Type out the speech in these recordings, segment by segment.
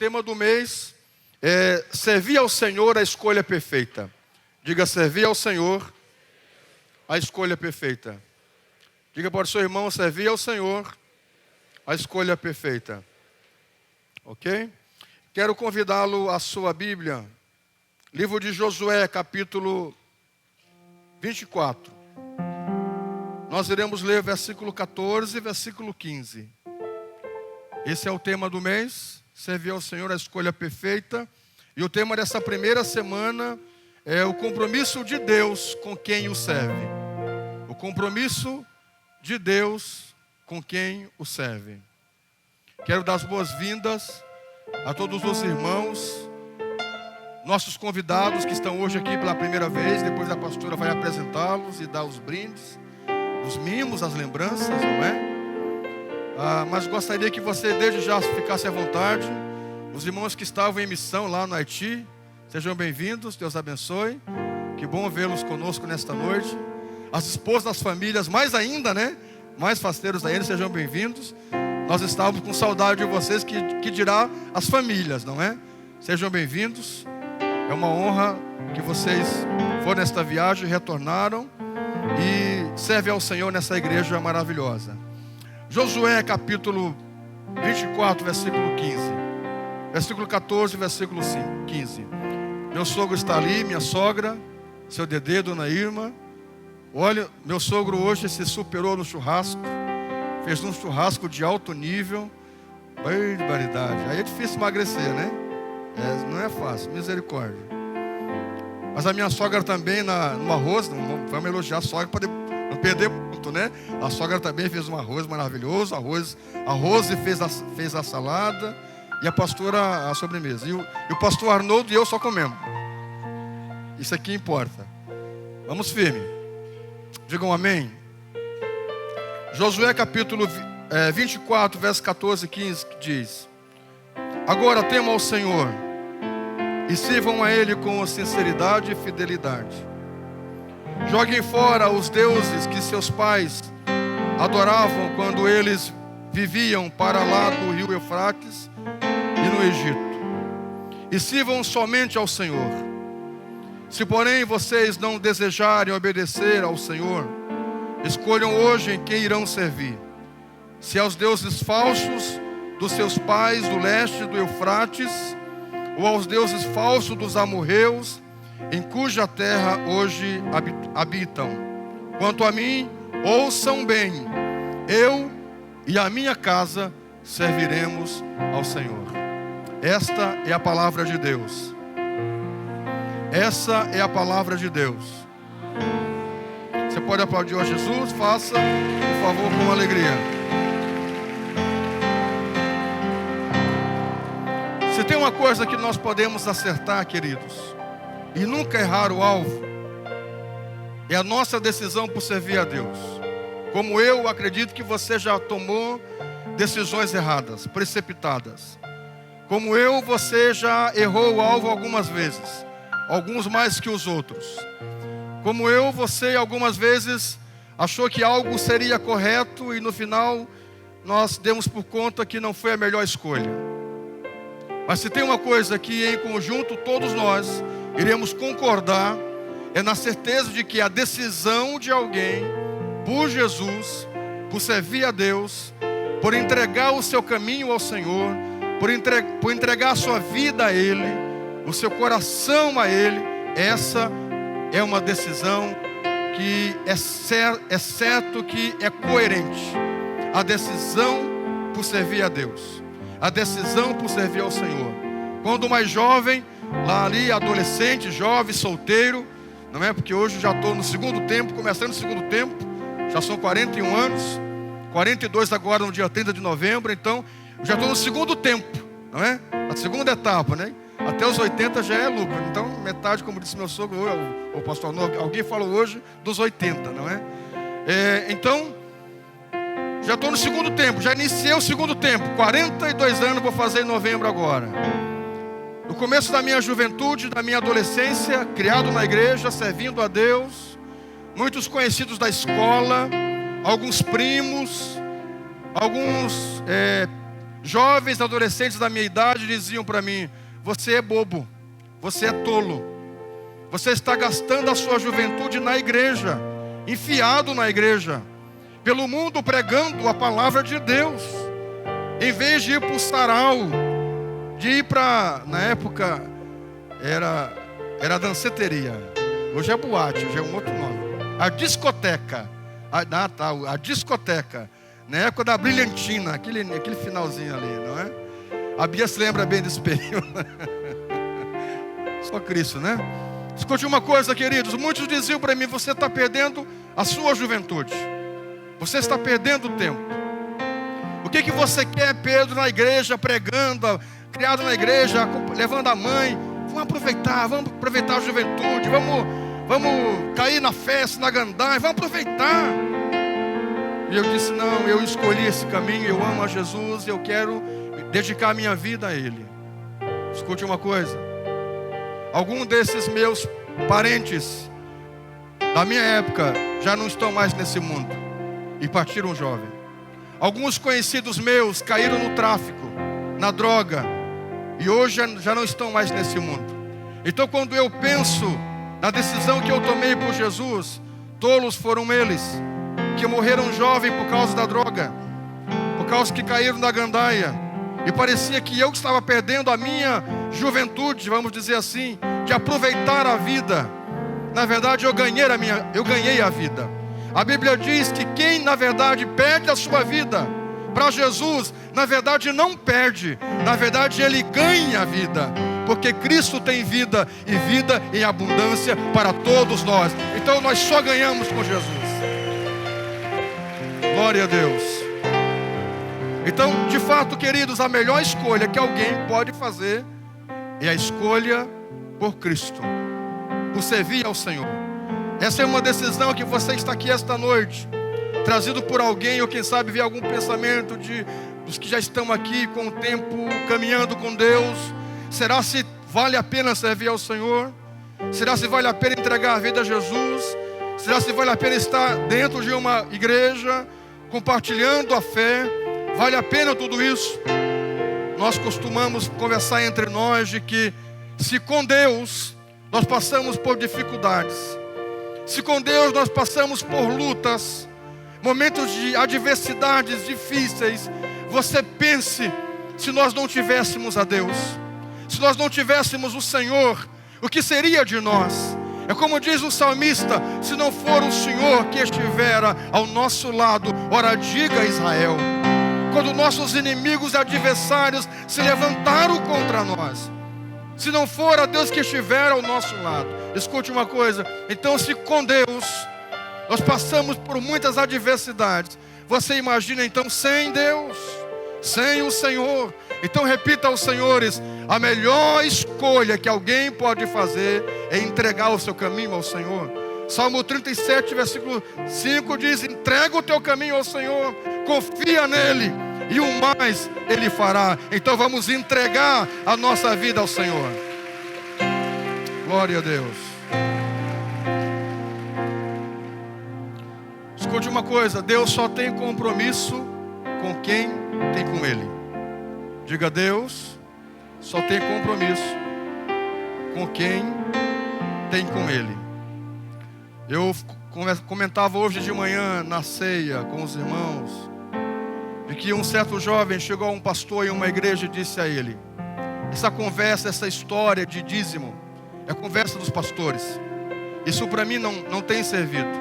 tema do mês é servir ao Senhor a escolha perfeita. Diga, servir ao Senhor a escolha perfeita. Diga para o seu irmão, servir ao Senhor a escolha perfeita. Ok? Quero convidá-lo à sua Bíblia. Livro de Josué, capítulo 24. Nós iremos ler versículo 14 e versículo 15. Esse é o tema do mês, servir ao Senhor a escolha perfeita. E o tema dessa primeira semana é o compromisso de Deus com quem o serve. O compromisso de Deus com quem o serve. Quero dar as boas-vindas a todos os irmãos, nossos convidados que estão hoje aqui pela primeira vez. Depois a pastora vai apresentá-los e dar os brindes, os mimos, as lembranças, não é? Mas gostaria que você desde já ficasse à vontade. Os irmãos que estavam em missão lá no Haiti, sejam bem-vindos, Deus abençoe. Que bom vê-los conosco nesta noite. As esposas das famílias, mais ainda, né? Mais fasteiros ainda, sejam bem-vindos. Nós estávamos com saudade de vocês, que dirá as famílias, não é? Sejam bem-vindos. É uma honra que vocês foram nesta viagem, retornaram e servem ao Senhor nessa igreja maravilhosa. Josué capítulo 24, versículo 15. Versículo 14, versículo 15. Meu sogro está ali, minha sogra, seu Dedê, dona Irma. Olha, meu sogro hoje se superou no churrasco. Fez um churrasco de alto nível. Barbaridade. Aí é difícil emagrecer, né? Não é fácil, misericórdia. Mas a minha sogra também no arroz, não vamos elogiar a sogra para não perder ponto, né? A sogra também fez um arroz maravilhoso, arroz e fez a salada, e a pastora a sobremesa. E o pastor Arnoldo e eu só comemos. Isso aqui importa. Vamos firme. Digam amém. Josué capítulo 24, versos 14 e 15 diz: Agora temam ao Senhor e sirvam a Ele com sinceridade e fidelidade. Joguem fora os deuses que seus pais adoravam quando eles viviam para lá do rio Eufrates e no Egito. E sirvam somente ao Senhor. Se porém vocês não desejarem obedecer ao Senhor, escolham hoje em quem irão servir. Se aos deuses falsos dos seus pais do leste do Eufrates, ou aos deuses falsos dos amorreus, em cuja terra hoje habitam. Quanto a mim, ouçam bem, eu e a minha casa serviremos ao Senhor. Esta é a palavra de Deus. Essa é a palavra de Deus. Você pode aplaudir a Jesus? Faça, por favor, com alegria. Se tem uma coisa que nós podemos acertar, queridos, e nunca errar o alvo, é a nossa decisão por servir a Deus. Como eu acredito que você já tomou decisões erradas, precipitadas. Como eu, você já errou o alvo algumas vezes, alguns mais que os outros. Como eu, você algumas vezes achou que algo seria correto e no final nós demos por conta que não foi a melhor escolha. Mas se tem uma coisa que em conjunto todos nós iremos concordar, é na certeza de que a decisão de alguém por Jesus, por servir a Deus, por entregar o seu caminho ao Senhor, por entregar a sua vida a Ele, o seu coração a Ele, essa é uma decisão que é certo que é coerente. A decisão por servir a Deus, a decisão por servir ao Senhor. Quando mais jovem, lá ali, adolescente, jovem, solteiro, não é? Porque hoje já estou no segundo tempo, começando o segundo tempo, já são 41 anos, 42 agora no dia 30 de novembro, então já estou no segundo tempo, não é? A segunda etapa, né? Até os 80 já é lucro, então metade, como disse meu sogro, o pastor Arnoldo, alguém falou hoje dos 80, não é? Então, já estou no segundo tempo, já iniciei o segundo tempo, 42 anos vou fazer em novembro agora. No começo da minha juventude, da minha adolescência, criado na igreja, servindo a Deus, muitos conhecidos da escola, alguns primos, alguns Jovens, adolescentes da minha idade diziam para mim: você é bobo, você é tolo, você está gastando a sua juventude na igreja, enfiado na igreja, pelo mundo pregando a palavra de Deus, em vez de ir para o sarau, de ir para, na época era danceteria, hoje é boate, hoje é um outro nome, a discoteca, a discoteca, na época da brilhantina, aquele finalzinho ali, não é? A Bia se lembra bem desse período. Só Cristo, né? Escute uma coisa, queridos. Muitos diziam para mim: você está perdendo a sua juventude, você está perdendo tempo. O que você quer, Pedro, na igreja, pregando, criado na igreja, levando a mãe? Vamos aproveitar a juventude, vamos cair na festa, na gandaia, vamos aproveitar. E eu disse: não, eu escolhi esse caminho, eu amo a Jesus e eu quero dedicar a minha vida a Ele. Escute uma coisa: algum desses meus parentes da minha época já não estão mais nesse mundo e partiram jovem. Alguns conhecidos meus caíram no tráfico, na droga, e hoje já não estão mais nesse mundo. Então, quando eu penso na decisão que eu tomei por Jesus, tolos foram eles que morreram jovem por causa da droga, por causa que caíram na gandaia, e parecia que eu estava perdendo a minha juventude, vamos dizer assim, de aproveitar a vida. Na verdade, eu ganhei a vida. A Bíblia diz que quem na verdade perde a sua vida para Jesus, na verdade não perde, na verdade ele ganha a vida, porque Cristo tem vida e vida em abundância para todos nós. Então nós só ganhamos com Jesus. Glória a Deus. Então, de fato, queridos, a melhor escolha que alguém pode fazer é a escolha por Cristo, por servir ao Senhor. Essa é uma decisão que você está aqui esta noite, trazido por alguém, ou quem sabe ver algum pensamento dos que já estão aqui com o tempo caminhando com Deus. Será se vale a pena servir ao Senhor? Será se vale a pena entregar a vida a Jesus? Será se vale a pena estar dentro de uma igreja, compartilhando a fé? Vale a pena tudo isso? Nós costumamos conversar entre nós de que se com Deus nós passamos por dificuldades, se com Deus nós passamos por lutas, momentos de adversidades difíceis, você pense, se nós não tivéssemos a Deus, se nós não tivéssemos o Senhor, o que seria de nós? É como diz o salmista: se não for o Senhor que estivera ao nosso lado, ora diga a Israel. Quando nossos inimigos e adversários se levantaram contra nós, se não for a Deus que estiver ao nosso lado. Escute uma coisa: então, se com Deus nós passamos por muitas adversidades, você imagina então sem Deus, sem o Senhor? Então repita aos senhores: a melhor escolha que alguém pode fazer é entregar o seu caminho ao Senhor. Salmo 37, versículo 5 diz: entrega o teu caminho ao Senhor, confia nele, e o mais Ele fará. Então vamos entregar a nossa vida ao Senhor. Glória a Deus. Escute uma coisa: Deus só tem compromisso com quem tem com Ele. Diga: Deus só tem compromisso com quem tem com Ele. Eu comentava hoje de manhã na ceia com os irmãos, de que um certo jovem chegou a um pastor em uma igreja e disse a ele: essa conversa, essa história de dízimo é a conversa dos pastores. Isso para mim não tem servido,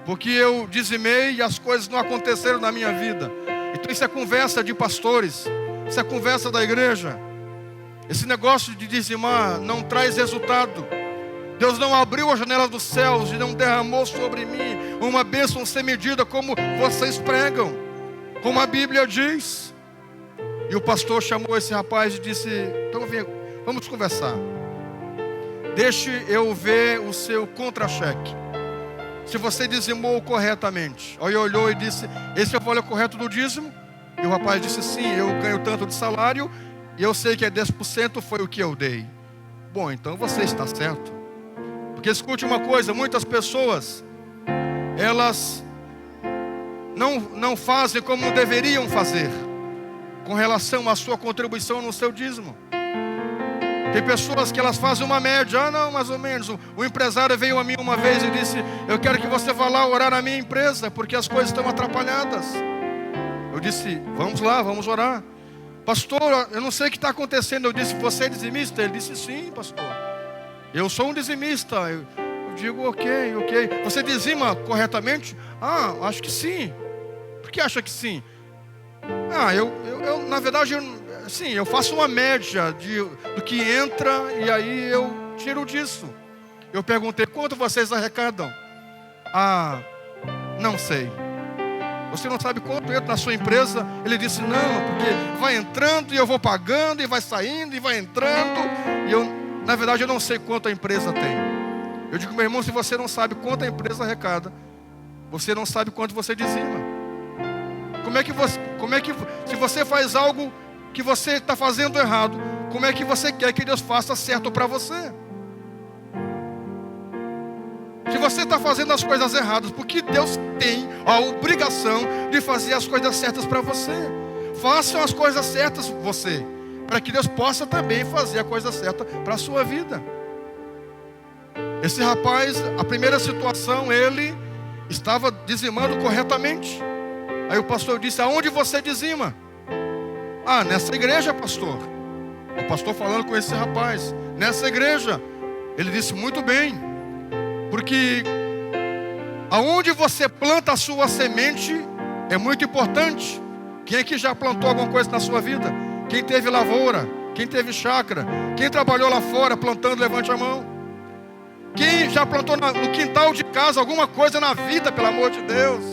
porque eu dizimei e as coisas não aconteceram na minha vida. Então isso é conversa de pastores, isso é conversa da igreja. Esse negócio de dizimar não traz resultado. Deus não abriu a janela dos céus e não derramou sobre mim uma bênção sem medida, como vocês pregam, como a Bíblia diz. E o pastor chamou esse rapaz e disse: então vamos conversar. Deixe eu ver o seu contra-cheque, se você dizimou corretamente. Aí ele olhou e disse: esse é o valor correto do dízimo? E o rapaz disse: sim, eu ganho tanto de salário e eu sei que 10% foi o que eu dei. Bom, então você está certo. Porque escute uma coisa: muitas pessoas, elas não fazem como deveriam fazer, com relação à sua contribuição no seu dízimo. Tem pessoas que elas fazem uma média, não, mais ou menos. O empresário veio a mim uma vez e disse: eu quero que você vá lá orar na minha empresa, porque as coisas estão atrapalhadas. Eu disse: vamos lá, vamos orar. Pastor, eu não sei o que está acontecendo. Eu disse: você é dizimista? Ele disse: sim, pastor, eu sou um dizimista. Eu digo: ok. Você dizima corretamente? Acho que sim. Por que acha que sim? Na verdade, sim, eu faço uma média do que entra e aí eu tiro disso. Eu perguntei: quanto vocês arrecadam? Não sei. Você não sabe quanto entra na sua empresa? Ele disse: não, porque vai entrando e eu vou pagando, e vai saindo e vai entrando. E na verdade, eu não sei quanto a empresa tem. Eu digo: meu irmão, se você não sabe quanto a empresa arrecada, você não sabe quanto você dizima. Se você faz algo que você está fazendo errado, como é que você quer que Deus faça certo para você? Se você está fazendo as coisas erradas, porque Deus tem a obrigação de fazer as coisas certas para você. Façam as coisas certas você, para que Deus possa também fazer a coisa certa para a sua vida. Esse rapaz, a primeira situação, ele estava dizimando corretamente. Aí o pastor disse: aonde você dizima? Nessa igreja, pastor. O pastor falando com esse rapaz: nessa igreja. Ele disse: muito bem, porque aonde você planta a sua semente é muito importante. Quem é que já plantou alguma coisa na sua vida? Quem teve lavoura? Quem teve chácara? Quem trabalhou lá fora plantando, levante a mão. Quem já plantou no quintal de casa alguma coisa na vida, pelo amor de Deus?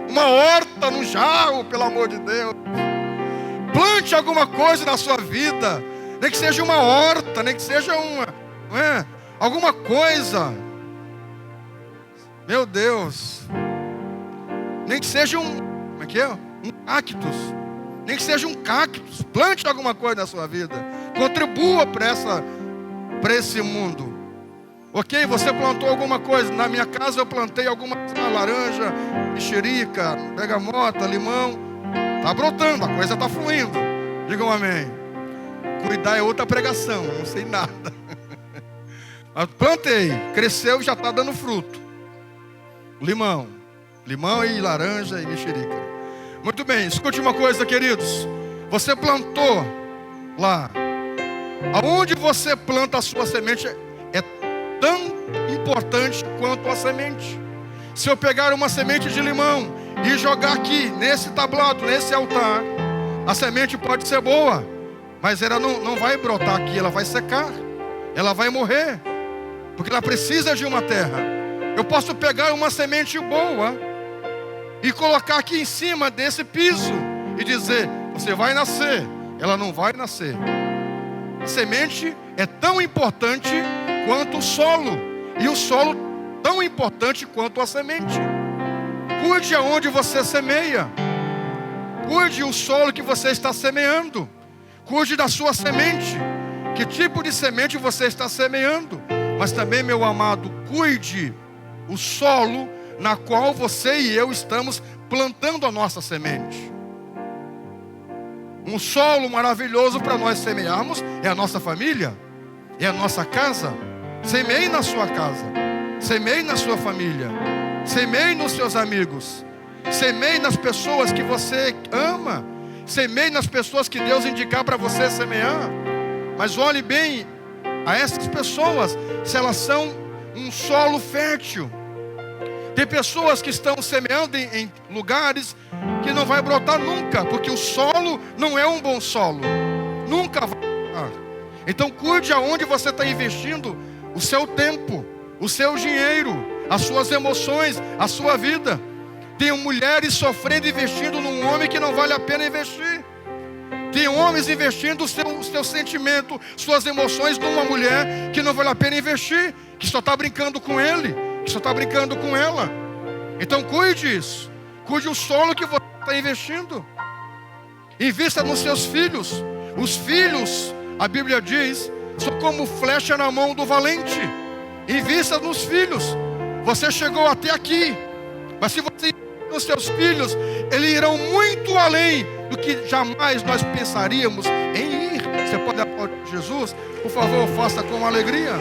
Uma horta no jarro, pelo amor de Deus. Plante alguma coisa na sua vida, nem que seja uma horta, nem que seja alguma coisa. Meu Deus. Nem que seja um cactus. Nem que seja um cactus. Plante alguma coisa na sua vida. Contribua para esse mundo. Ok, você plantou alguma coisa. Na minha casa eu plantei alguma laranja, mexerica, bergamota, limão. Está brotando, a coisa está fluindo. Digam amém. Cuidar é outra pregação, não sei nada. Mas plantei, cresceu e já está dando fruto. Limão e laranja e mexerica. Muito bem, escute uma coisa, queridos. Você plantou lá. Aonde você planta a sua semente é tão importante quanto a semente. Se eu pegar uma semente de limão e jogar aqui, nesse tablado, nesse altar, a semente pode ser boa, mas ela não vai brotar aqui, ela vai secar, ela vai morrer, porque ela precisa de uma terra. Eu posso pegar uma semente boa e colocar aqui em cima desse piso e dizer: você vai nascer. Ela não vai nascer. A semente é tão importante quanto o solo, e o solo tão importante quanto a semente. Cuide aonde você semeia. Cuide o solo que você está semeando. Cuide da sua semente. Que tipo de semente você está semeando? Mas também, meu amado, cuide o solo na qual você e eu estamos plantando a nossa semente. Um solo maravilhoso para nós semearmos é a nossa família, é a nossa casa. Semeie na sua casa, semeie na sua família, semeie nos seus amigos, semeie nas pessoas que você ama, semeie nas pessoas que Deus indicar para você semear. Mas olhe bem a essas pessoas, se elas são um solo fértil. Tem pessoas que estão semeando em lugares que não vai brotar nunca, porque o solo não é um bom solo, nunca vai brotar. Então cuide aonde você está investindo o seu tempo, o seu dinheiro, as suas emoções, a sua vida. Tem mulheres sofrendo investindo num homem que não vale a pena investir. Tem homens investindo o seu sentimento, suas emoções numa mulher que não vale a pena investir, que só está brincando com ele, que só está brincando com ela. Então cuide isso. Cuide o solo que você está investindo. Invista nos seus filhos. Os filhos, a Bíblia diz, são como flecha na mão do valente. Invista nos filhos. Você chegou até aqui, mas se você investir nos seus filhos, eles irão muito além do que jamais nós pensaríamos em ir. Você pode aplaudir Jesus? Por favor, faça com alegria.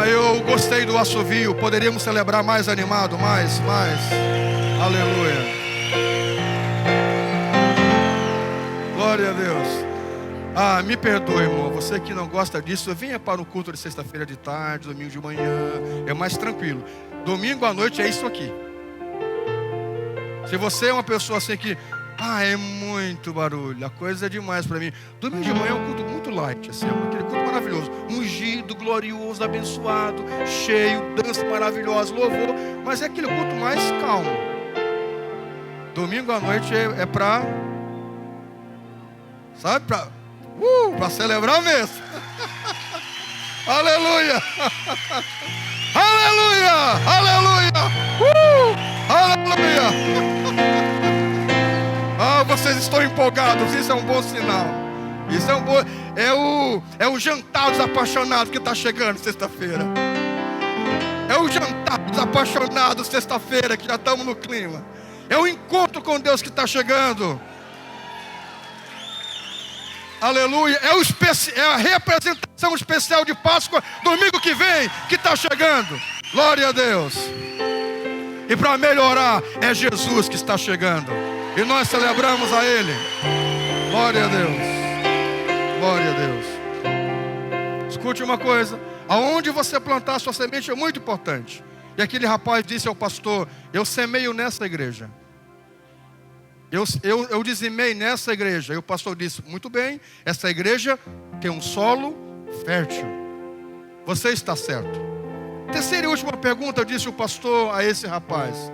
Eu gostei do assovio. Poderíamos celebrar mais animado, mais. Aleluia. Glória a Deus. Me perdoe, irmão. Você que não gosta disso, venha para o culto de sexta-feira de tarde, domingo de manhã. É mais tranquilo. Domingo à noite é isso aqui. Se você é uma pessoa assim que... é muito barulho, a coisa é demais para mim. Domingo de manhã é um culto muito light, assim, aquele culto maravilhoso, ungido, glorioso, abençoado, cheio, dança maravilhosa, louvor, mas é aquele culto mais calmo. Domingo à noite é para, sabe, para celebrar mesmo. Aleluia, aleluia, aleluia, aleluia. Vocês estão empolgados, isso é um bom sinal. Isso é um bom. É o jantar dos apaixonados que está chegando sexta-feira. É o jantar dos apaixonados sexta-feira, que já estamos no clima. É o encontro com Deus que está chegando. Aleluia. É a representação especial de Páscoa, domingo que vem, que está chegando. Glória a Deus. E para melhorar, é Jesus que está chegando. E nós celebramos a Ele. Glória a Deus. Glória a Deus. Escute uma coisa. Aonde você plantar a sua semente é muito importante. E aquele rapaz disse ao pastor: eu semeio nessa igreja. Eu dizimei nessa igreja. E o pastor disse: muito bem, essa igreja tem um solo fértil. Você está certo. Terceira e última pergunta, disse o pastor a esse rapaz: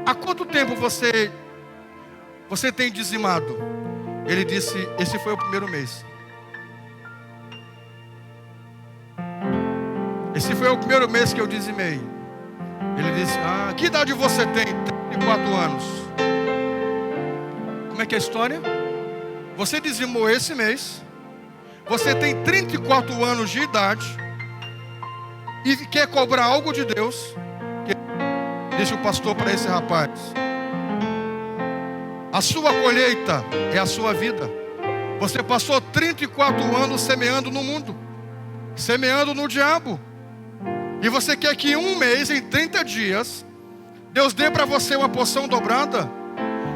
há quanto tempo você tem dizimado? Ele disse: esse foi o primeiro mês. Esse foi o primeiro mês que eu dizimei. Ele disse: que idade você tem? 34 anos. Como é que é a história? Você dizimou esse mês. Você tem 34 anos de idade e quer cobrar algo de Deus. Disse o pastor para esse rapaz: a sua colheita é a sua vida. Você passou 34 anos semeando no mundo, semeando no diabo. E você quer que em um mês, em 30 dias, Deus dê para você uma porção dobrada?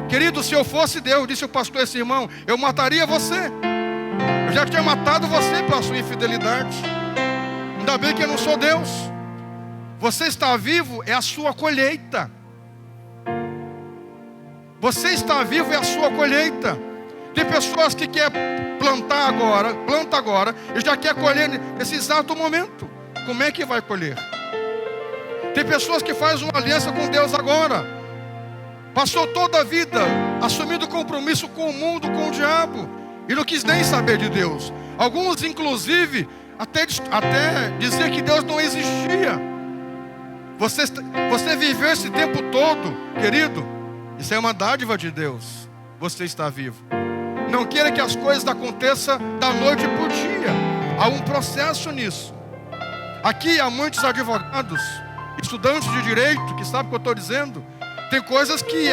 Querido, se eu fosse Deus, disse o pastor, esse irmão, eu mataria você. Eu já tinha matado você pela sua infidelidade. Ainda bem que eu não sou Deus. Você está vivo, é a sua colheita. Você está vivo, é a sua colheita. Tem pessoas que querem plantar agora, planta agora, e já quer colher nesse exato momento. Como é que vai colher? Tem pessoas que fazem uma aliança com Deus agora. Passou toda a vida assumindo compromisso com o mundo, com o diabo, e não quis nem saber de Deus. Alguns, inclusive, até dizer que Deus não existia. Você viveu esse tempo todo, querido. Isso é uma dádiva de Deus. Você está vivo. Não queira que as coisas aconteçam da noite para o dia. Há um processo nisso. Aqui há muitos advogados, estudantes de direito, que sabem o que eu estou dizendo. Tem coisas que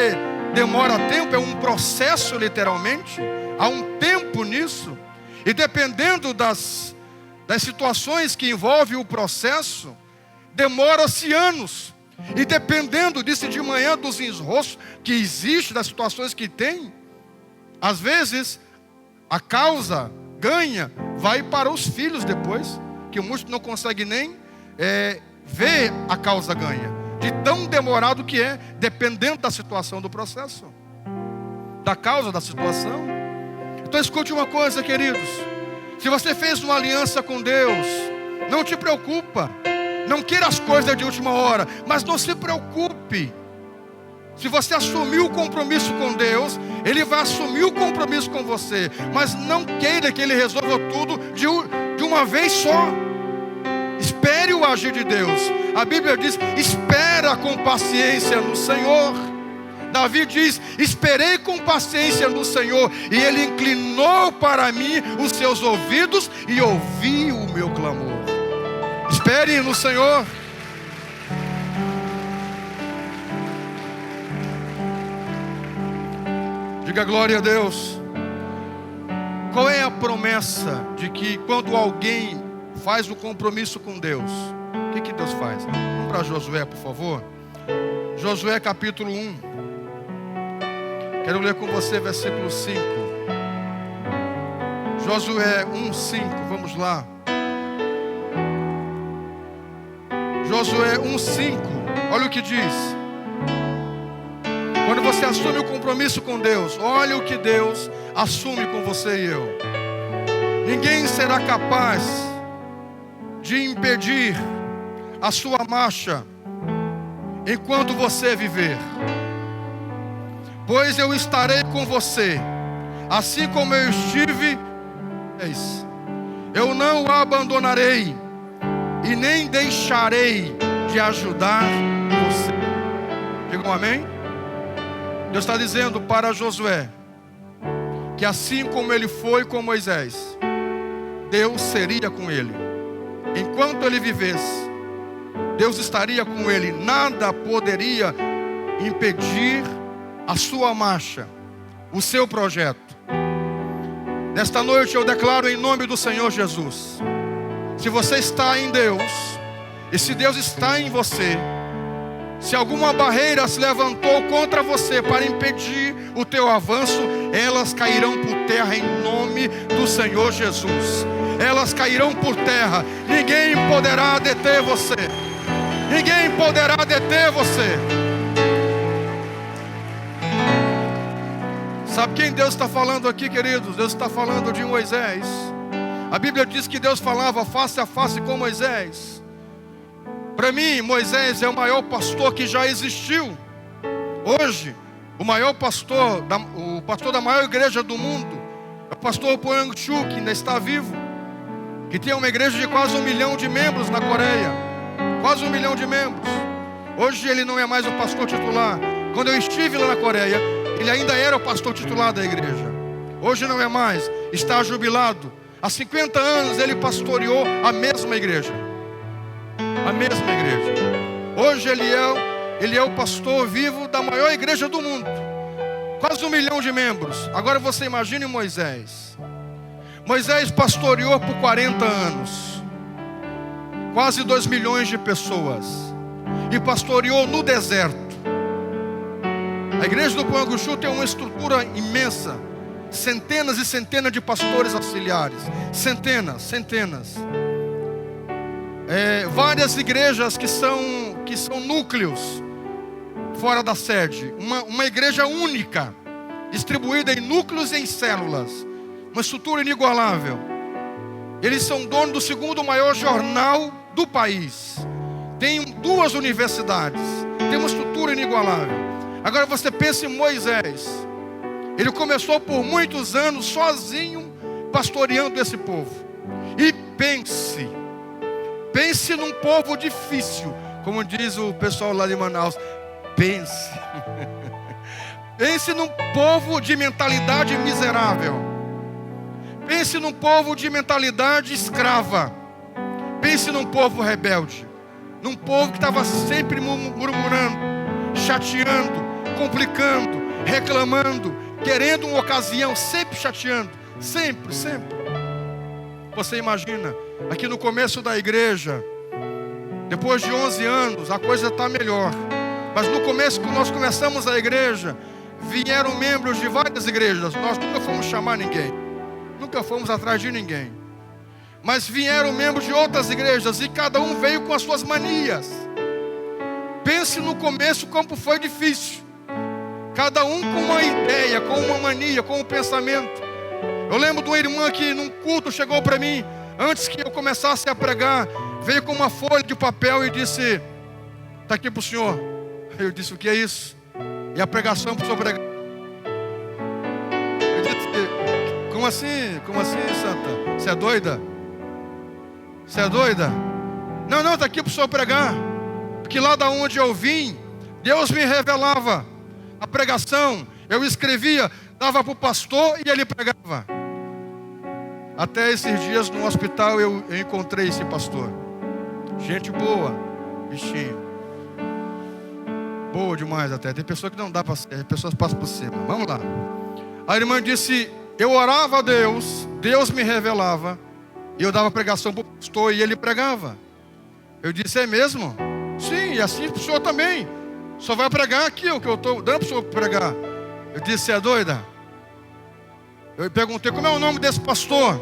demora tempo, é um processo literalmente. Há um tempo nisso. E dependendo das situações que envolvem o processo, demora-se anos. E dependendo disso de manhã, dos enroscos que existem, das situações que tem, às vezes a causa ganha, vai para os filhos depois, que muitos não conseguem nem ver a causa ganha, de tão demorado que é, dependendo da situação do processo, da causa da situação. Então escute uma coisa, queridos. Se você fez uma aliança com Deus, não te preocupa. Não queira as coisas de última hora, mas não se preocupe. Se você assumiu o compromisso com Deus, Ele vai assumir o compromisso com você. Mas não queira que Ele resolva tudo de uma vez só. Espere o agir de Deus. A Bíblia diz: espera com paciência no Senhor. Davi diz: esperei com paciência no Senhor, e Ele inclinou para mim os seus ouvidos e ouviu o meu clamor. Espere no Senhor. Diga glória a Deus. Qual é a promessa de que quando alguém faz um compromisso com Deus, o que Deus faz? Vamos para Josué, por favor. Josué capítulo 1. Quero ler com você versículo 5. Josué 1:5, vamos lá. Josué 1:5, olha o que diz. Quando você assume o compromisso com Deus, olha o que Deus assume com você e eu. Ninguém será capaz de impedir a sua marcha enquanto você viver. Pois eu estarei com você, assim como eu estive. Eu não o abandonarei e nem deixarei de ajudar você. Diga um amém. Deus está dizendo para Josué que assim como ele foi com Moisés, Deus seria com ele. Enquanto ele vivesse, Deus estaria com ele. Nada poderia impedir a sua marcha, o seu projeto. Nesta noite eu declaro em nome do Senhor Jesus: se você está em Deus, e se Deus está em você, se alguma barreira se levantou contra você para impedir o teu avanço, elas cairão por terra em nome do Senhor Jesus. Elas cairão por terra. Ninguém poderá deter você. Ninguém poderá deter você. Sabe quem Deus está falando aqui, queridos? Deus está falando de Moisés. A Bíblia diz que Deus falava face a face com Moisés. Para mim, Moisés é o maior pastor que já existiu. Hoje, o maior pastor, o pastor da maior igreja do mundo, é o pastor Poang Chu, que ainda está vivo, que tem uma igreja de quase 1 milhão de membros na Coreia. Quase 1 milhão de membros. Hoje ele não é mais o pastor titular. Quando eu estive lá na Coreia, ele ainda era o pastor titular da igreja. Hoje não é mais, está jubilado. Há 50 anos ele pastoreou a mesma igreja. A mesma igreja. Hoje ele é o pastor vivo da maior igreja do mundo. Quase 1 milhão de membros. Agora você imagine Moisés. Moisés pastoreou por 40 anos. Quase 2 milhões de pessoas. E pastoreou no deserto. A igreja do Poang Chu tem uma estrutura imensa. Centenas e centenas de pastores auxiliares. Centenas. Várias igrejas que são núcleos fora da sede. Uma igreja única, distribuída em núcleos e em células. Uma estrutura inigualável. Eles são donos do segundo maior jornal do país. Tem 2 universidades. Tem uma estrutura inigualável. Agora você pensa em Moisés. Ele começou por muitos anos sozinho, pastoreando esse povo. E pense num povo difícil, como diz o pessoal lá de Manaus. Pense num povo de mentalidade miserável. Pense num povo de mentalidade escrava. Pense num povo rebelde. Num povo que estava sempre murmurando, chateando, complicando, reclamando, querendo uma ocasião, sempre chateando. Sempre. Você imagina, aqui no começo da igreja, depois de 11 anos, a coisa está melhor. Mas no começo, quando nós começamos a igreja, vieram membros de várias igrejas. Nós nunca fomos chamar ninguém. Nunca fomos atrás de ninguém. Mas vieram membros de outras igrejas e cada um veio com as suas manias. Pense no começo como foi difícil. Cada um com uma ideia, com uma mania, com um pensamento. Eu lembro de uma irmã que num culto chegou para mim, antes que eu começasse a pregar, veio com uma folha de papel e disse: está aqui para o senhor. Eu disse: o que é isso? E a pregação para o senhor pregar. Eu disse: como assim, santa? Você é doida? Você é doida? Não, está aqui para o senhor pregar. Porque lá da onde eu vim, Deus me revelava a pregação. Eu escrevia, dava para o pastor e ele pregava. Até esses dias no hospital eu encontrei esse pastor. Gente boa, bichinho. Boa demais até. Tem pessoa que não dá para ser, as pessoas passam por cima. Vamos lá. A irmã disse: eu orava a Deus, Deus me revelava, e eu dava pregação para o pastor e ele pregava. Eu disse: é mesmo? Sim, e assim para o senhor também. Só vai pregar aqui o que eu estou dando para o senhor pregar. Eu disse: você é doida? Eu perguntei: como é o nome desse pastor?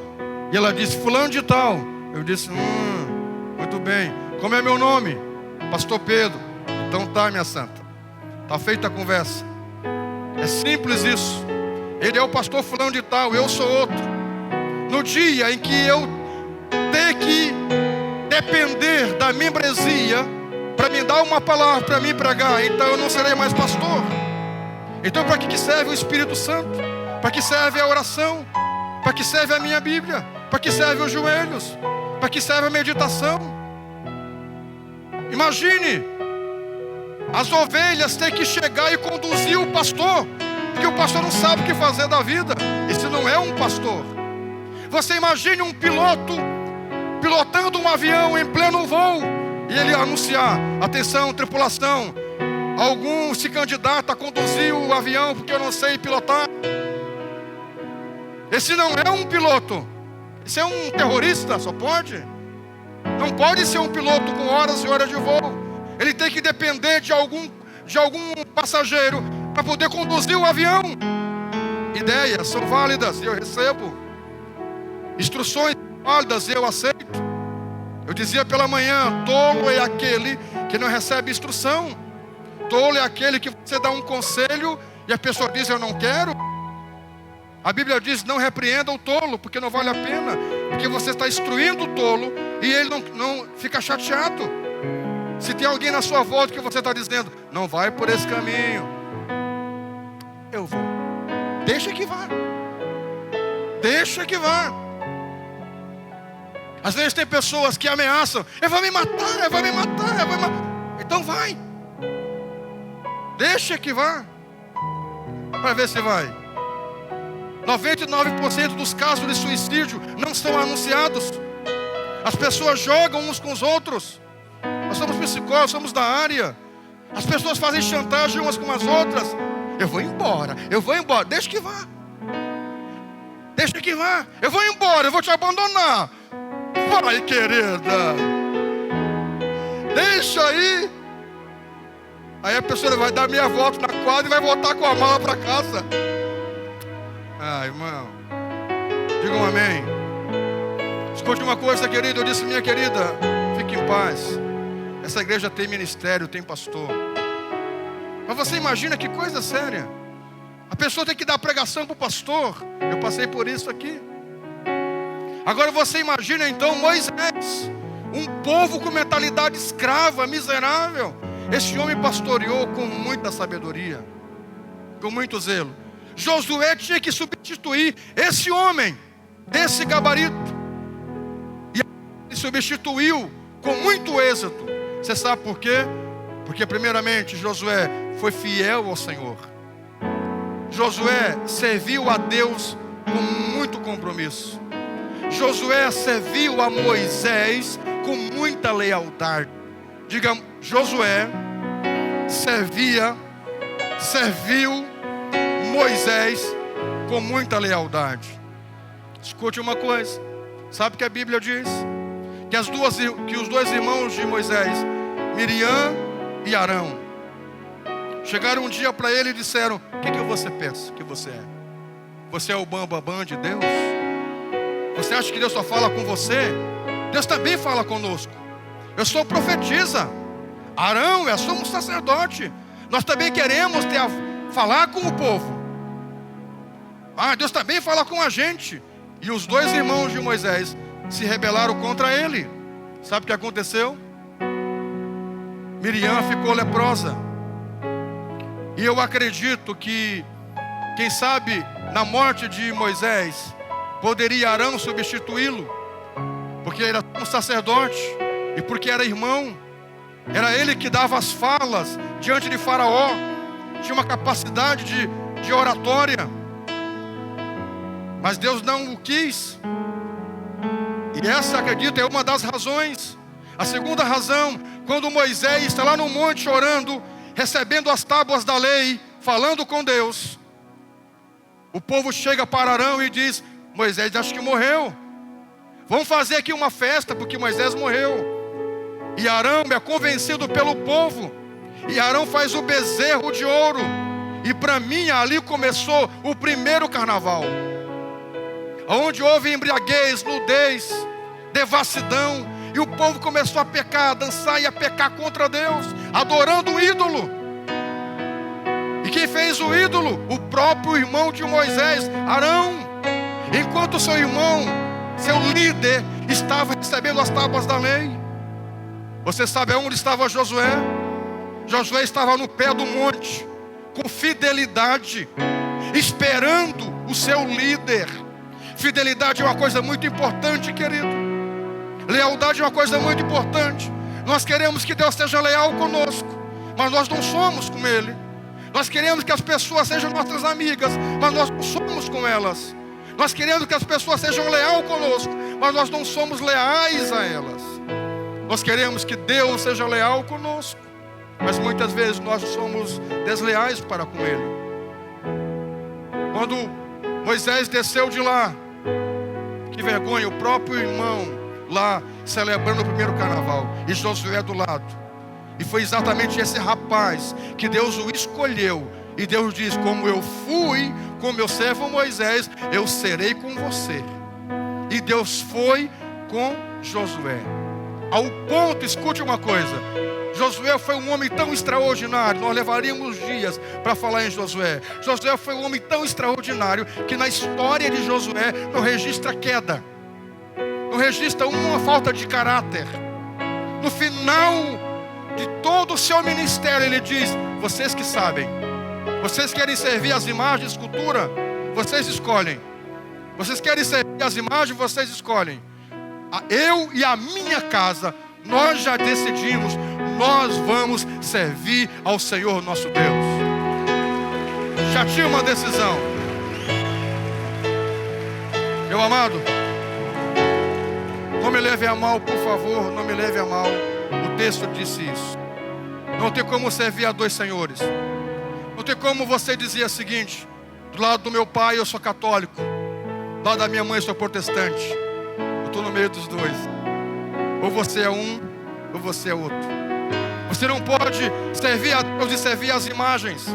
E ela disse: fulano de tal. Eu disse: muito bem. Como é meu nome? Pastor Pedro. Então tá, minha santa, tá feita a conversa. É simples isso. Ele é o pastor fulano de tal, eu sou outro. No dia em que eu ter que depender da membresia para me dar uma palavra, para me pregar, então eu não serei mais pastor. Então para que serve o Espírito Santo? Para que serve a oração? Para que serve a minha Bíblia? Para que serve os joelhos? Para que serve a meditação? Imagine as ovelhas ter que chegar e conduzir o pastor, porque o pastor não sabe o que fazer da vida. Esse não é um pastor. Você imagine um piloto pilotando um avião em pleno voo e ele anunciar: atenção, tripulação, algum se candidata a conduzir o avião porque eu não sei pilotar. Esse não é um piloto. Esse é um terrorista, só pode. Não pode ser um piloto com horas e horas de voo. Ele tem que depender de algum passageiro para poder conduzir o avião. Ideias são válidas, eu recebo. Instruções válidas, eu aceito. Eu dizia pela manhã: tolo é aquele que não recebe instrução. Tolo é aquele que você dá um conselho e a pessoa diz: eu não quero. A Bíblia diz: não repreenda o tolo, porque não vale a pena. Porque você está instruindo o tolo e ele não fica chateado. Se tem alguém na sua volta que você está dizendo: não vai por esse caminho, eu vou. Deixa que vá. Deixa que vá. Às vezes tem pessoas que ameaçam: eu vou me matar, eu vou me matar, eu vou me matar. Então vai. Deixa que vá. Para ver se vai. 99% dos casos de suicídio não são anunciados. As pessoas jogam uns com os outros. Nós somos psicólogos, somos da área. As pessoas fazem chantagem umas com as outras. Eu vou embora, deixa que vá. Deixa que vá. Eu vou embora, eu vou te abandonar. Vai, querida. Deixa aí. Aí a pessoa vai dar meia volta na quadra e vai voltar com a mala para casa. Ah, irmão, diga um amém. Escute uma coisa, querido. Eu disse: minha querida, fique em paz. Essa igreja tem ministério, tem pastor. Mas você imagina que coisa séria. A pessoa tem que dar pregação para o pastor. Eu passei por isso aqui. Agora você imagina então Moisés, um povo com mentalidade escrava, miserável. Esse homem pastoreou com muita sabedoria, com muito zelo. Josué tinha que substituir esse homem, desse gabarito. E ele substituiu com muito êxito. Você sabe por quê? Porque primeiramente Josué foi fiel ao Senhor. Josué serviu a Deus com muito compromisso. Josué serviu a Moisés com muita lealdade. Diga: Josué serviu Moisés com muita lealdade. Escute uma coisa. Sabe que a Bíblia diz? Que os dois irmãos de Moisés, Miriam e Arão, chegaram um dia para ele e disseram: o que você pensa que você é? Você é o bambambam de Deus? Você acha que Deus só fala com você? Deus também fala conosco. Eu sou profetisa. Arão é sumo sacerdote. Nós também queremos falar com o povo. Deus também fala com a gente. E os dois irmãos de Moisés se rebelaram contra ele. Sabe o que aconteceu? Miriam ficou leprosa. E eu acredito que, quem sabe, na morte de Moisés, poderia Arão substituí-lo, porque era um sacerdote e porque era irmão. Era ele que dava as falas diante de Faraó. Tinha uma capacidade de oratória. Mas Deus não o quis. E essa, acredito, é uma das razões. A segunda razão: quando Moisés está lá no monte orando, recebendo as tábuas da lei, falando com Deus, O povo chega para Arão e diz: Moisés acho que morreu. Vamos fazer aqui uma festa porque Moisés morreu. E Arão é convencido pelo povo. E Arão faz o bezerro de ouro. E para mim ali começou o primeiro carnaval, onde houve embriaguez, nudez, devassidão. E o povo começou a pecar, a dançar e a pecar contra Deus, adorando o ídolo. E quem fez o ídolo? O próprio irmão de Moisés, Arão. Enquanto seu irmão, seu líder, estava recebendo as tábuas da lei. Você sabe onde estava Josué? Josué estava no pé do monte, com fidelidade, esperando o seu líder. Fidelidade é uma coisa muito importante, querido. Lealdade é uma coisa muito importante. Nós queremos que Deus seja leal conosco, mas nós não somos com Ele. Nós queremos que as pessoas sejam nossas amigas, mas nós não somos com elas. Nós queremos que as pessoas sejam leais conosco, mas nós não somos leais a elas. Nós queremos que Deus seja leal conosco, mas muitas vezes nós somos desleais para com Ele. Quando Moisés desceu de lá, que vergonha, o próprio irmão lá celebrando o primeiro carnaval, e Josué do lado. E foi exatamente esse rapaz que Deus o escolheu. E Deus diz: como eu fui com meu servo Moisés, eu serei com você. E Deus foi com Josué. Ao ponto, escute uma coisa, Josué foi um homem tão extraordinário, nós levaríamos dias para falar em Josué. Josué foi um homem tão extraordinário que na história de Josué não registra queda, não registra uma falta de caráter. No final de todo o seu ministério ele diz: vocês que sabem, vocês querem servir as imagens, escultura, vocês escolhem. Vocês querem servir as imagens, vocês escolhem. Eu e a minha casa, nós já decidimos, nós vamos servir ao Senhor nosso Deus. Já tinha uma decisão. Meu amado, não me leve a mal, por favor, não me leve a mal. O texto disse isso. Não tem como servir a dois senhores. Não tem como você dizer o seguinte: do lado do meu pai eu sou católico, do lado da minha mãe eu sou protestante. Eu estou no meio dos dois. Ou você é um, ou você é outro. Você não pode servir a Deus e servir as imagens.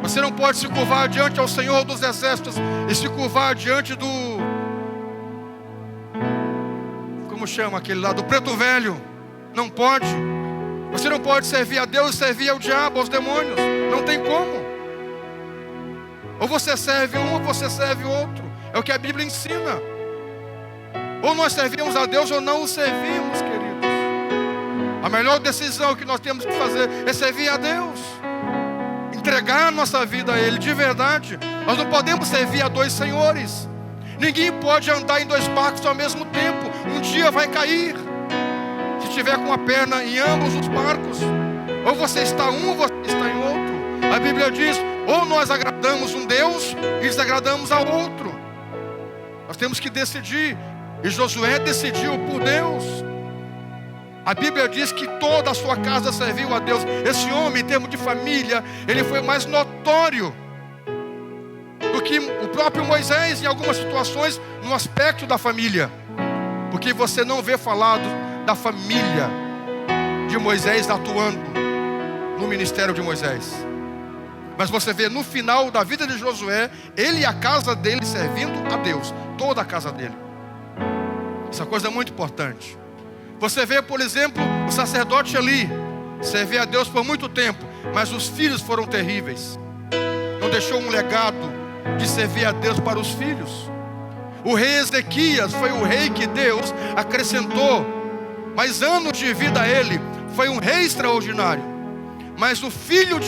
Você não pode se curvar diante ao Senhor dos Exércitos e se curvar diante do... como chama aquele lá? Do preto velho. Não pode. Você não pode servir a Deus e servir ao diabo, aos demônios. Não tem como. Ou você serve um, ou você serve outro. É o que a Bíblia ensina. Ou nós servimos a Deus ou não o servimos, queridos. A melhor decisão que nós temos que fazer é servir a Deus. Entregar a nossa vida a Ele de verdade. Nós não podemos servir a dois senhores. Ninguém pode andar em dois barcos ao mesmo tempo. Um dia vai cair. Se estiver com a perna em ambos os barcos, ou você está um ou você está em outro. A Bíblia diz: ou nós agradamos um Deus e desagradamos a outro. Nós temos que decidir. E Josué decidiu por Deus. A Bíblia diz que toda a sua casa serviu a Deus. Esse homem, em termos de família, ele foi mais notório do que o próprio Moisés em algumas situações no aspecto da família. Porque você não vê falado da família de Moisés atuando no ministério de Moisés. Mas você vê no final da vida de Josué, ele e a casa dele servindo a Deus. Toda a casa dele. Essa coisa é muito importante. Você vê, por exemplo, o sacerdote Eli servir a Deus por muito tempo, mas os filhos foram terríveis. Não deixou um legado de servir a Deus para os filhos. O rei Ezequias foi o rei que Deus acrescentou mais anos de vida a ele. Foi um rei extraordinário. Mas o filho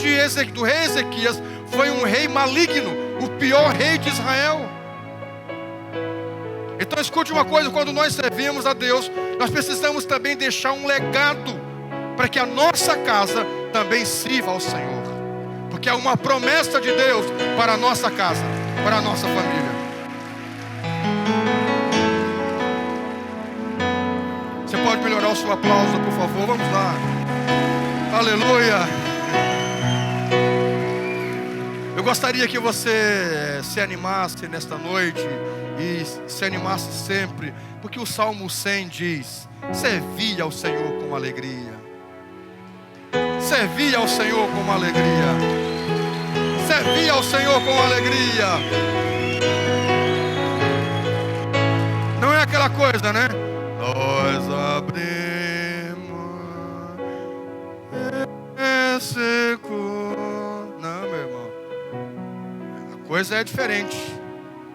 do rei Ezequias foi um rei maligno, o pior rei de Israel. Então escute uma coisa: quando nós servimos a Deus, nós precisamos também deixar um legado para que a nossa casa também sirva ao Senhor. Porque é uma promessa de Deus para a nossa casa, para a nossa família. Você pode melhorar o seu aplauso, por favor? Vamos lá. Aleluia. Eu gostaria que você se animasse nesta noite e se animasse sempre, porque o Salmo 100 diz: servi ao Senhor com alegria. Servi ao Senhor com alegria. Servi ao Senhor com alegria. Não é aquela coisa, né? Nós abrimos esse cu. Não, meu irmão. A coisa é diferente.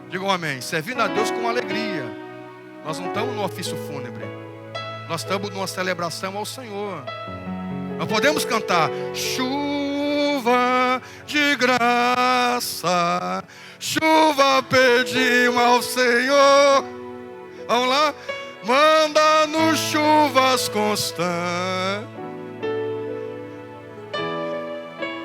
Digam amém. Servindo a Deus com alegria. Nós não estamos no ofício fúnebre. Nós estamos numa celebração ao Senhor. Nós podemos cantar: chuva de graça, chuva pedimos ao Senhor. Vamos lá? Manda-nos chuvas constantes.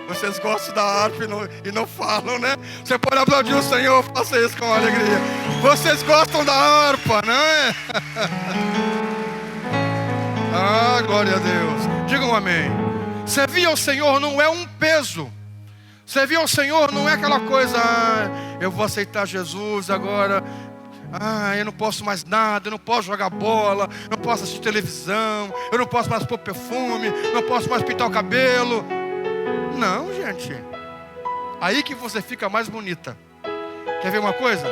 Vocês gostam da harpa e não falam, né? Você pode aplaudir o Senhor, faça isso com alegria. Vocês gostam da harpa, não é? Ah, glória a Deus. Digam amém. Servir ao Senhor não é um peso. Servir ao Senhor não é aquela coisa: eu vou aceitar Jesus agora. Eu não posso mais nada, eu não posso jogar bola, não posso assistir televisão, eu não posso mais pôr perfume, não posso mais pintar o cabelo. Não, gente. Aí que você fica mais bonita. Quer ver uma coisa?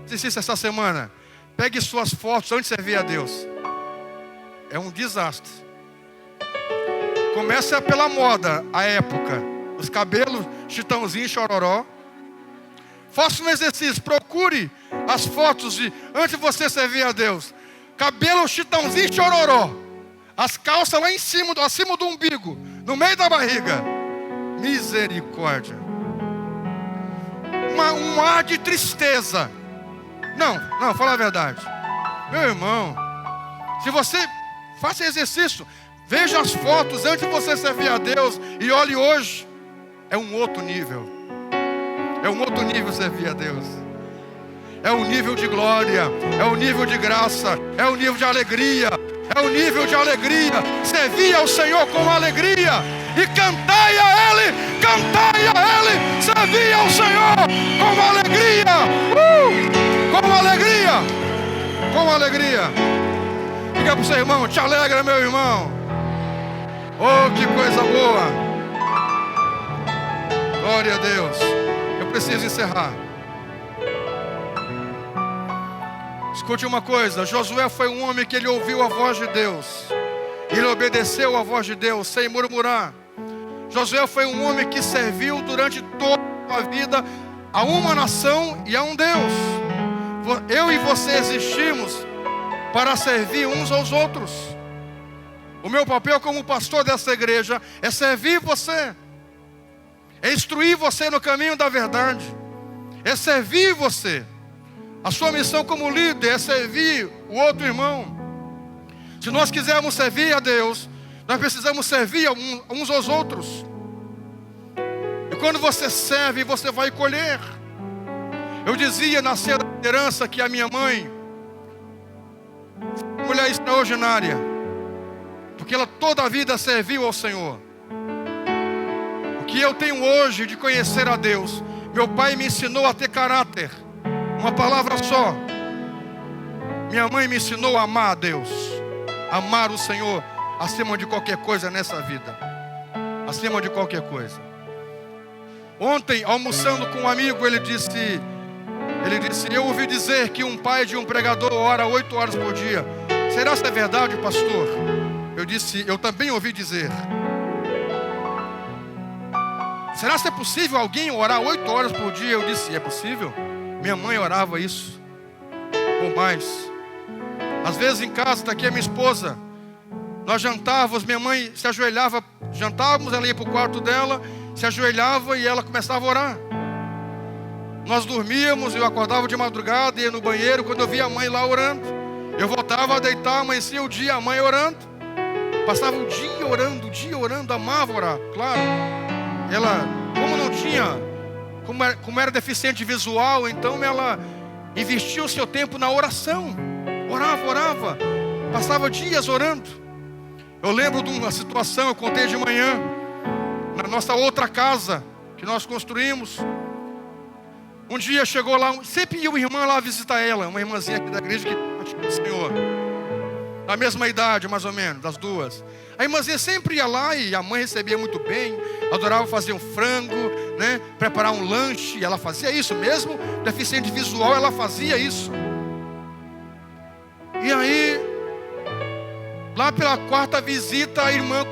Exercício essa semana. Pegue suas fotos antes de servir a Deus. É um desastre. Começa pela moda, a época. Os cabelos, chitãozinho, chororó. Faça um exercício, procure as fotos de antes de você servir a Deus. Cabelo, chitãozinho, chororó. As calças lá em cima, acima do umbigo, no meio da barriga. Misericórdia. Um ar de tristeza. Não, fala a verdade. Meu irmão, se você faça exercício, veja as fotos antes de você servir a Deus e olhe hoje. É um outro nível. É um outro nível servir a Deus. É um nível de glória. É um nível de graça. É um nível de alegria. É um nível de alegria. Servir ao Senhor com alegria. E cantai a Ele. Cantai a Ele. Servir ao Senhor com alegria. Com alegria. Com alegria. Diga para o seu irmão: te alegra, meu irmão. Oh, que coisa boa. Glória a Deus. Eu preciso encerrar. Escute uma coisa: Josué foi um homem que ele ouviu a voz de Deus. Ele obedeceu a voz de Deus sem murmurar. Josué foi um homem que serviu durante toda a vida a uma nação e a um Deus. Eu e você existimos para servir uns aos outros. O meu papel como pastor dessa igreja é servir você, é instruir você no caminho da verdade, é servir você. A sua missão como líder é servir o outro irmão. Se nós quisermos servir a Deus, nós precisamos servir uns aos outros. E quando você serve, você vai colher. Eu dizia na ceia da liderança que a minha mãe, mulher extraordinária, porque ela toda a vida serviu ao Senhor. O que eu tenho hoje de conhecer a Deus, meu pai me ensinou a ter caráter. Uma palavra só. Minha mãe me ensinou a amar a Deus, amar o Senhor acima de qualquer coisa nessa vida, acima de qualquer coisa. Ontem, almoçando com um amigo, ele disse: eu ouvi dizer que um pai de um pregador ora 8 horas por dia. Será que é verdade, pastor? Eu disse: eu também ouvi dizer. Será que é possível alguém orar 8 horas por dia? Eu disse: é possível. Minha mãe orava isso, ou mais. Às vezes em casa, está aqui a minha esposa, nós jantávamos, minha mãe se ajoelhava, jantávamos, ela ia para o quarto dela, se ajoelhava e ela começava a orar. Nós dormíamos, eu acordava de madrugada, ia no banheiro, quando eu via a mãe lá orando, eu voltava a deitar, amanhecia o dia, a mãe orando. Passava o dia orando, amava orar, claro. Ela, como não tinha, como era deficiente visual, então ela investia o seu tempo na oração. Orava, passava dias orando. Eu lembro de uma situação, eu contei de manhã, na nossa outra casa, que nós construímos. Um dia chegou lá, sempre ia uma irmã lá visitar ela, uma irmãzinha aqui da igreja que tinha o Senhor, da mesma idade mais ou menos, das duas. A irmãzinha sempre ia lá e a mãe recebia muito bem, adorava fazer um frango, né, preparar um lanche. Ela fazia isso mesmo, deficiente visual, ela fazia isso. E aí, lá pela quarta visita, a irmã,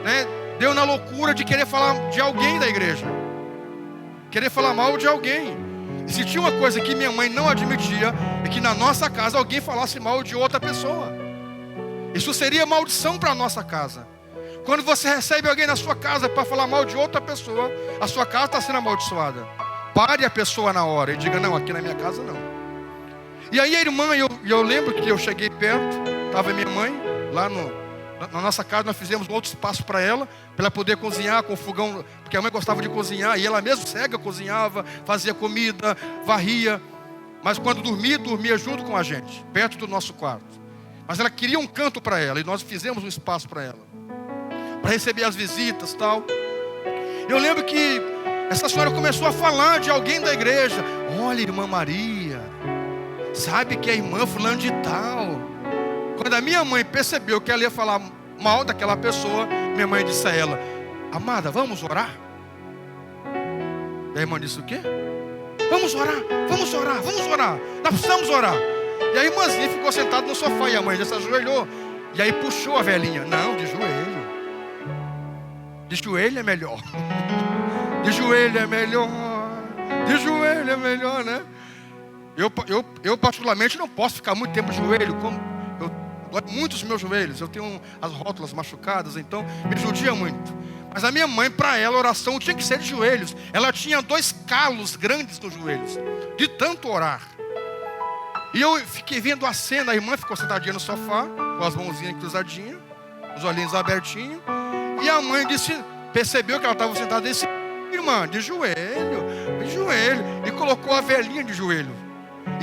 né, deu na loucura de querer falar de alguém da igreja, querer falar mal de alguém. E se tinha uma coisa que minha mãe não admitia, é que na nossa casa alguém falasse mal de outra pessoa. Isso seria maldição para a nossa casa. Quando você recebe alguém na sua casa para falar mal de outra pessoa, a sua casa está sendo amaldiçoada. Pare a pessoa na hora e diga: não, aqui na minha casa não. E aí a irmã, eu lembro que eu cheguei perto, estava minha mãe lá na nossa casa. Nós fizemos um outro espaço para ela poder cozinhar com o fogão, porque a mãe gostava de cozinhar, e ela mesmo cega cozinhava, fazia comida, varria. Mas quando dormia junto com a gente, perto do nosso quarto. Mas ela queria um canto para ela, e nós fizemos um espaço para ela, para receber as visitas e tal. Eu lembro que essa senhora começou a falar de alguém da igreja. Olha, irmã Maria, sabe que é irmã fulano de tal. Quando a minha mãe percebeu que ela ia falar mal daquela pessoa, minha mãe disse a ela: amada, vamos orar? E a irmã disse: o quê? Vamos orar, vamos orar, vamos orar. Nós precisamos orar. E a irmãzinha ficou sentada no sofá e a mãe já se ajoelhou. E aí puxou a velhinha. Não, de joelho. De joelho é melhor. De joelho é melhor. De joelho é melhor, né? Eu particularmente não posso ficar muito tempo de joelho. Eu dói muito os meus joelhos. Eu tenho as rótulas machucadas, então me judia muito. Mas a minha mãe, para ela, a oração tinha que ser de joelhos. Ela tinha 2 calos grandes nos joelhos, de tanto orar. E eu fiquei vendo a cena. A irmã ficou sentadinha no sofá, com as mãozinhas cruzadinhas, os olhinhos abertinhos. E a mãe percebeu que ela estava sentada e disse: irmã, de joelho. E colocou a velhinha de joelho.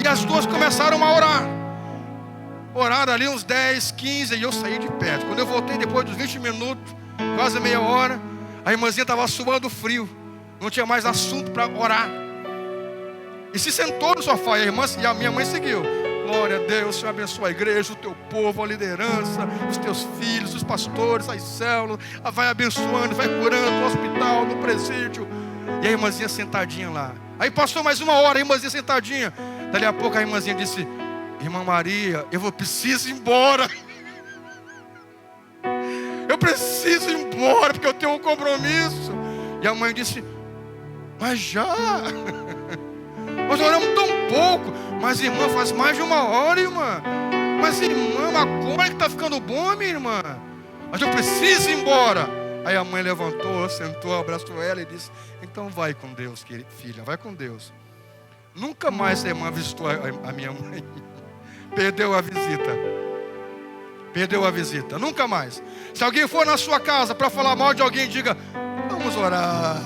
E as duas começaram a orar. Oraram ali uns 10, 15, e eu saí de perto. Quando eu voltei depois dos 20 minutos, quase meia hora, a irmãzinha estava suando frio. Não tinha mais assunto para orar. E se sentou no sofá, e a minha mãe seguiu. Glória a Deus, Senhor abençoa a igreja, o teu povo, a liderança, os teus filhos, os pastores, as células. Vai abençoando, vai curando no hospital, no presídio. E a irmãzinha sentadinha lá. Aí passou mais uma hora, a irmãzinha sentadinha. Dali a pouco a irmãzinha disse: irmã Maria, eu preciso ir embora. Eu preciso ir embora, porque eu tenho um compromisso. E a mãe disse: mas já... Nós oramos tão pouco. Mas irmã, faz mais de uma hora, irmã. Mas irmã, agora que está ficando bom, minha irmã. Mas eu preciso ir embora. Aí a mãe levantou, sentou, abraçou ela e disse: então vai com Deus, filha, vai com Deus. Nunca mais a irmã visitou a minha mãe. Perdeu a visita. Perdeu a visita, nunca mais. Se alguém for na sua casa para falar mal de alguém, diga: vamos orar.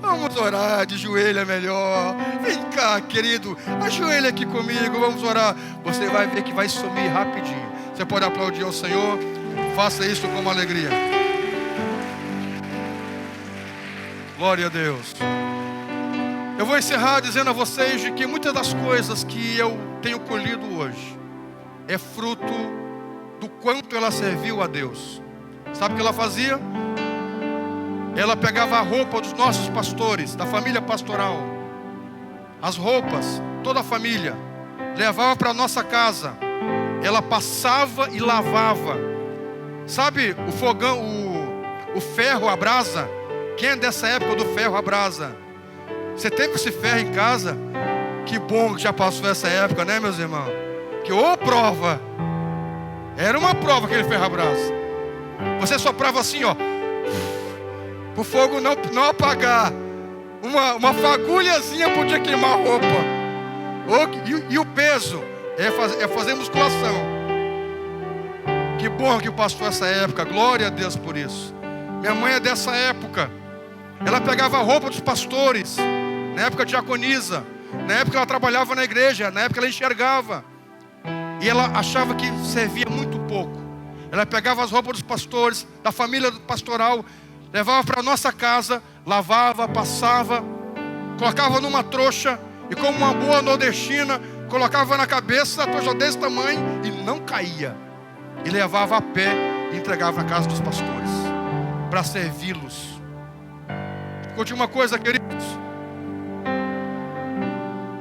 Vamos orar, de joelho é melhor. Vem cá, querido, ajoelha aqui comigo, vamos orar. Você vai ver que vai sumir rapidinho. Você pode aplaudir ao Senhor. Faça isso com alegria. Glória a Deus. Eu vou encerrar dizendo a vocês de que muitas das coisas que eu tenho colhido hoje é fruto do quanto ela serviu a Deus. Sabe o que ela fazia? Ela pegava a roupa dos nossos pastores, da família pastoral, as roupas, toda a família, levava para a nossa casa. Ela passava e lavava. Sabe o fogão, o ferro à brasa? Quem é dessa época do ferro à brasa? Você teve esse ferro em casa? Que bom que já passou essa época, né, meus irmãos? Que prova. Era uma prova aquele ferro à brasa. Você soprava assim, ó, para o fogo não apagar. Uma fagulhazinha podia queimar a roupa. E o peso é fazer musculação. Que bom que passou essa época. Glória a Deus por isso. Minha mãe é dessa época. Ela pegava a roupa dos pastores, na época diaconisa, na época ela trabalhava na igreja, na época ela enxergava. E ela achava que servia muito pouco. Ela pegava as roupas dos pastores, da família pastoral, levava para a nossa casa, lavava, passava, colocava numa trouxa e, como uma boa nordestina, colocava na cabeça, a trouxa desse tamanho e não caía. E levava a pé e entregava na casa dos pastores para servi-los. Escute uma coisa, queridos.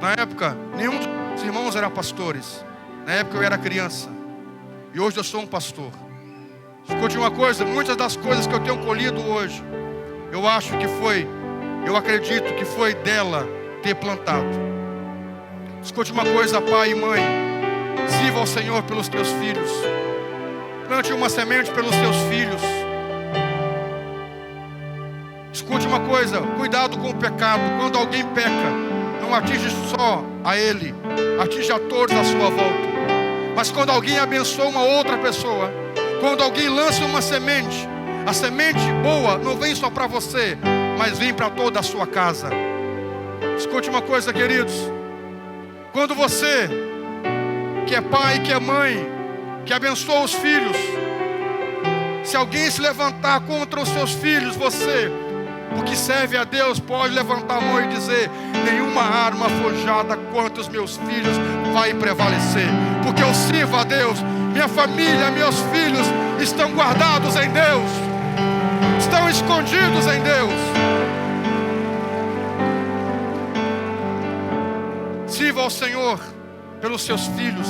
Na época, nenhum dos irmãos era pastores. Na época eu era criança. E hoje eu sou um pastor. Escute uma coisa, muitas das coisas que eu tenho colhido hoje, eu acredito que foi dela ter plantado. Escute uma coisa, pai e mãe, sirva ao Senhor pelos teus filhos. Plante uma semente pelos teus filhos. Escute uma coisa, cuidado com o pecado. Quando alguém peca, não atinge só a ele, atinge a todos à sua volta. Mas quando alguém abençoa uma outra pessoa, quando alguém lança uma semente, a semente boa não vem só para você, mas vem para toda a sua casa. Escute uma coisa, queridos. Quando você, que é pai, que é mãe, que abençoa os filhos, se alguém se levantar contra os seus filhos, você, porque serve a Deus, pode levantar a mão e dizer: nenhuma arma forjada contra os meus filhos vai prevalecer, porque eu sirvo a Deus. Minha família, meus filhos estão guardados em Deus, estão escondidos em Deus. Sirva ao Senhor pelos seus filhos.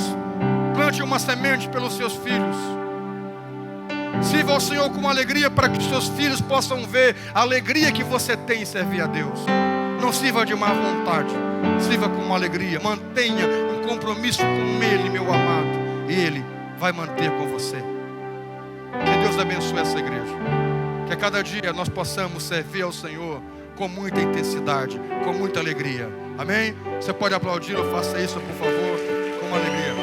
Plante uma semente pelos seus filhos. Sirva ao Senhor com alegria, para que os seus filhos possam ver a alegria que você tem em servir a Deus. Não sirva de má vontade, sirva com alegria. Mantenha um compromisso com Ele, meu amado, e Ele vai manter com você. Que Deus abençoe essa igreja. Que a cada dia nós possamos servir ao Senhor com muita intensidade, com muita alegria. Amém? Você pode aplaudir ou faça isso, por favor, com alegria.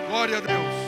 Glória a Deus.